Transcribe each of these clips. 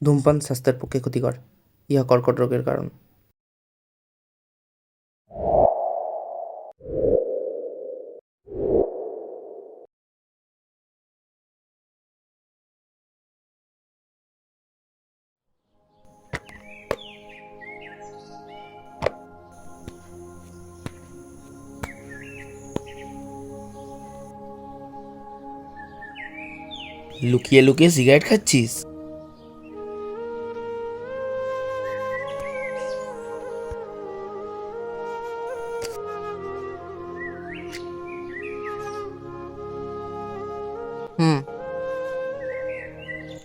ধূমপান স্বাস্থ্যের পক্ষে ক্ষতিকর, ইহা কর্কট রোগের কারণ। লুকিয়ে লুকিয়ে সিগারেট খাচ্ছিস?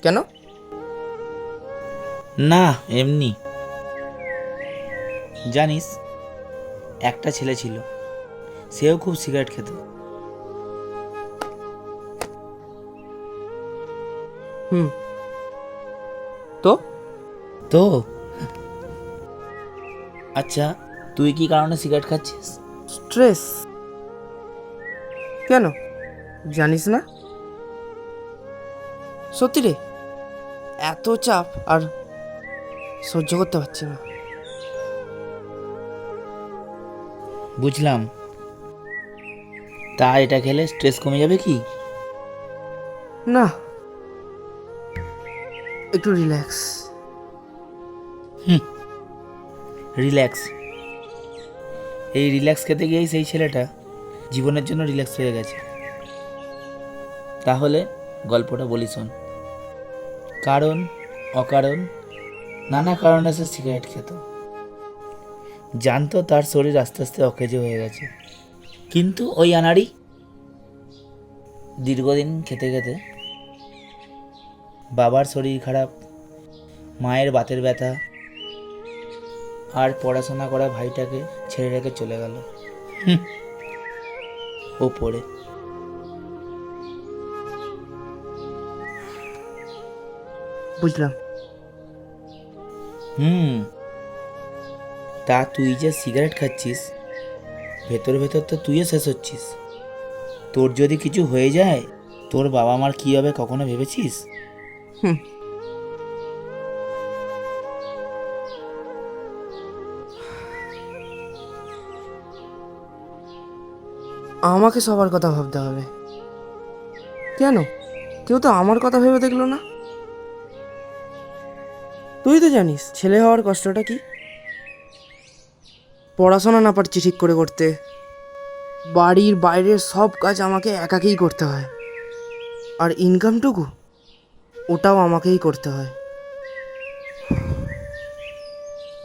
কেন? না, এমনি। জানিস, একটা ছেলে ছিল, সেও খুব সিগারেট খেত। তো তো আচ্ছা, তুই কি কারণে সিগারেট খাচ্ছিস? স্ট্রেস। কেন, জানিস না? সত্যি রে, এত চাপ আর সহ্য করতে পারছি না। বুঝলাম। তা এটা খেলে স্ট্রেস কমে যাবে কি? না, একটু রিল্যাক্স। রিল্যাক্স? এই রিল্যাক্স খেতে গিয়েই সেই ছেলেটা জীবনের জন্য রিল্যাক্স হয়ে গেছে। তাহলে গল্পটা বলি শোন। কারণ অকারণ নানা কারণে সে সিগারেট খেত। জানতো তার শরীর আস্তে আস্তে অকেজো হয়ে গেছে, কিন্তু ওই আনাড়ি দীর্ঘদিন খেতে খেতে বাবার শরীর খারাপ, মায়ের বাতের ব্যথা আর পড়াশোনা করা ভাইটাকে ছেড়ে রেখে চলে গেল ওপরে। বুঝলাম। তা তুই যে সিগারেট খাচ্ছিস, ভেতর ভেতর তো তুইও শেষ হচ্ছিস। তোর যদি কিছু হয়ে যায়, তোর বাবা মার কী হবে কখনো ভেবেছিস? আমাকে সবার কথা ভাবতে হবে কেন? কেউ তো আমার কথা ভেবে দেখলো না। তুই তো জানিস ছেলে হওয়ার কষ্টটা কি। পড়াশোনা না পারছি ঠিক করে করতে, বাড়ির বাইরের সব কাজ আমাকে একাকেই করতে হয়, আর ইনকামটুকু ওটাও আমাকেই করতে হয়।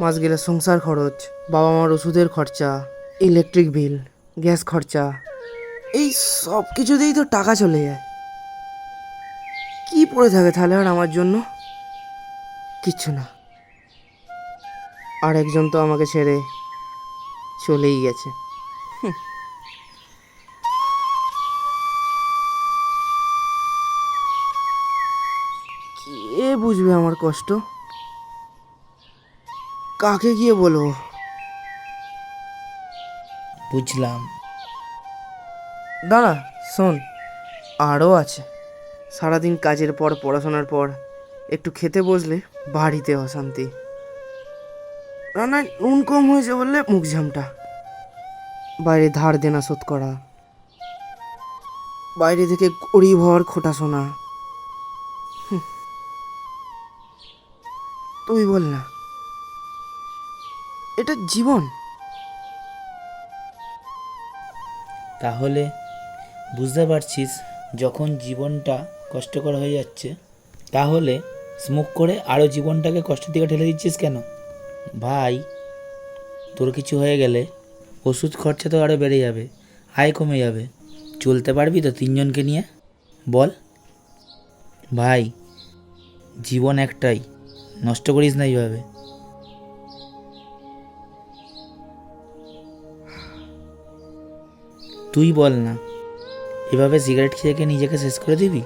মাস গেলে সংসার খরচ, বাবা মার ওষুধের খরচা, ইলেকট্রিক বিল, গ্যাস খরচা, এই সব কিছুতেই তো টাকা চলে যায়। কি পড়ে থাকে তাহলে আর আমার জন্য? কিচ্ছু না। আর একজন তো আমাকে ছেড়ে চলেই গেছে। কে বুঝবে আমার কষ্ট? কাকে গিয়ে বলবো? বুঝলাম। দাঁড়া, শোন, আরও আছে। সারাদিন কাজের পর, পড়াশোনার পর একটু খেতে বসলে বাড়িতে অশান্তি। রান্নায় নুন কম হয়েছে বললে মুখ ঝামটা, বাইরে ধার দেনা শোধ করা, বাইরে থেকে গরিব হওয়ার খোটা শোনা। তুই বল না, এটা জীবন? তাহলে বুঝতে পারছিস, যখন জীবনটা কষ্টকর হয়ে যাচ্ছে, তাহলে স্মোক করে আরও জীবনটাকে কষ্টের দিকে ঠেলে দিচ্ছিস কেন? ভাই, তোর কিছু হয়ে গেলে ওষুধ খরচা তো আরও বেড়ে যাবে, আয় কমে যাবে। চলতে পারবি তো তিনজনকে নিয়ে? বল ভাই, জীবন একটাই, নষ্ট করিস না এইভাবে। তুই বল না, এভাবে সিগারেট খেয়ে নিজেকে শেষ করে দিবি?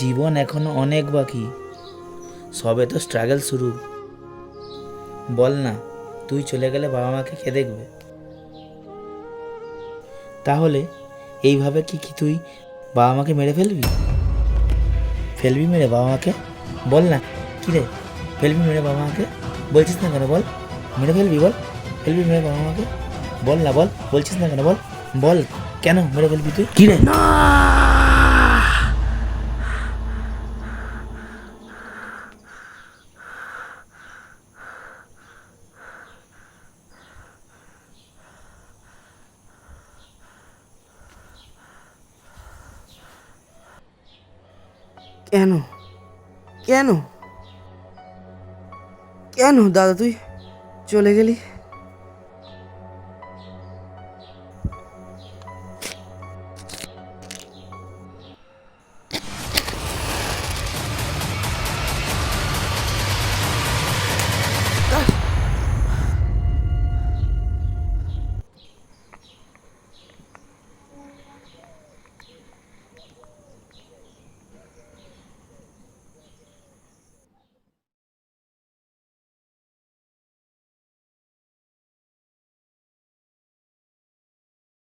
জীবন এখনো অনেক বাকি, সবে তো স্ট্রাগল শুরু। বল না, তুই চলে গেলে বাবা মাকে কে দেখবে? তাহলে এইভাবে কি তুই বাবা মাকে মেরে ফেলবি? ফেলবি মেরে বাবা মাকে? বল না, কী রে, ফেলবি মেরে বাবা মাকে? বলছিস না কেন বল? মেরে ফেলবি বল, ফেলবি মেরে বাবা মাকে? বল না বল, বলছিস না কেন বল? বল, কেন মেরে ফেলবি তুই? কী রে? কেন কেন কেন দাদা তুই চলে গেলি?